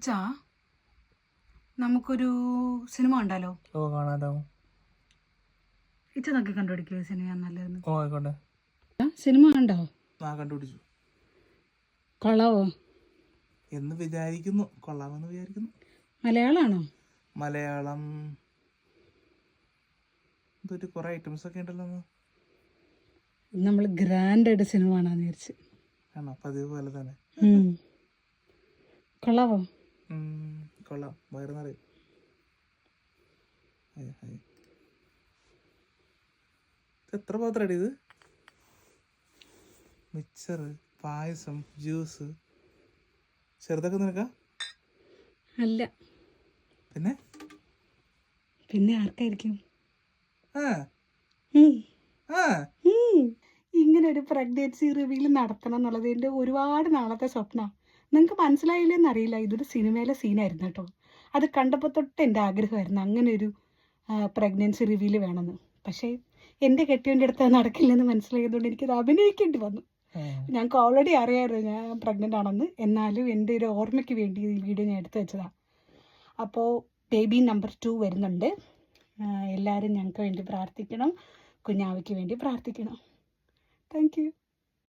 ഇച്ചാ നമുക്കൊരു സിനിമ കണ്ടാലോ? ഓ കാണാലോ. ഇച്ച നോക്കി കണ്ടുപിടിക്കുക സിനിമ നല്ലതെന്ന്. ഓ ആയിക്കോട്ടെ. സിനിമ കണ്ടോ? ആ കണ്ടുപിടിച്ചു. കൊള്ളാവോ എന്ന് വിചാരിക്കുന്നു. കൊള്ളാമെന്ന് വിചാരിക്കുന്നു. മലയാളമാണോ? മലയാളം. ഇതൊരു കുറെ ഐറ്റംസ് ഒക്കെ ഉണ്ടല്ലോ. നമ്മൾ ഗ്രാൻഡായിട്ട് സിനിമ കാണാന്ന് വിചാരിച്ചു. ആണോ? പതിവ് പോലെ തന്നെ. കൊള്ളാവോ? കൊള്ളാം. വയറ് നിറയും. എത്ര പാത്രം ഇത്? മിക്സർ, പായസം, ജ്യൂസ്. ചെറുതൊക്കെ നിനക്കാ? അല്ല. പിന്നെ ആർക്കായിരിക്കും? ഇങ്ങനെ ഒരു പ്രഗ്നൻസി റിവീൽ നടത്തണം എന്നുള്ളത് എൻ്റെ ഒരുപാട് നാളത്തെ സ്വപ്നമാണ്. നിങ്ങൾക്ക് മനസ്സിലായില്ലെന്ന് അറിയില്ല. ഇതൊരു സിനിമയിലെ സീനായിരുന്നു കേട്ടോ. അത് കണ്ടപ്പോൾ തൊട്ട് എൻ്റെ ആഗ്രഹമായിരുന്നു അങ്ങനെ ഒരു പ്രഗ്നൻസി റിവീൽ വേണമെന്ന്. പക്ഷേ എൻ്റെ കെട്ടിയവൻ്റെ അടുത്ത് അത് നടക്കില്ലെന്ന് മനസ്സിലായതുകൊണ്ട് എനിക്കത് അഭിനയിക്കേണ്ടി വന്നു. ഞങ്ങൾക്ക് ഓൾറെഡി അറിയാമായിരുന്നു ഞാൻ പ്രഗ്നൻ്റ് ആണെന്ന്. എന്നാലും എൻ്റെ ഒരു ഓർമ്മയ്ക്ക് വേണ്ടി ഈ വീഡിയോ ഞാൻ എടുത്തു വെച്ചതാണ്. അപ്പോൾ ബേബി നമ്പർ 2 വരുന്നുണ്ട്. എല്ലാവരും ഞങ്ങൾക്ക് വേണ്ടി പ്രാർത്ഥിക്കണം. കുഞ്ഞാവയ്ക്ക് വേണ്ടി പ്രാർത്ഥിക്കണം. Thank you.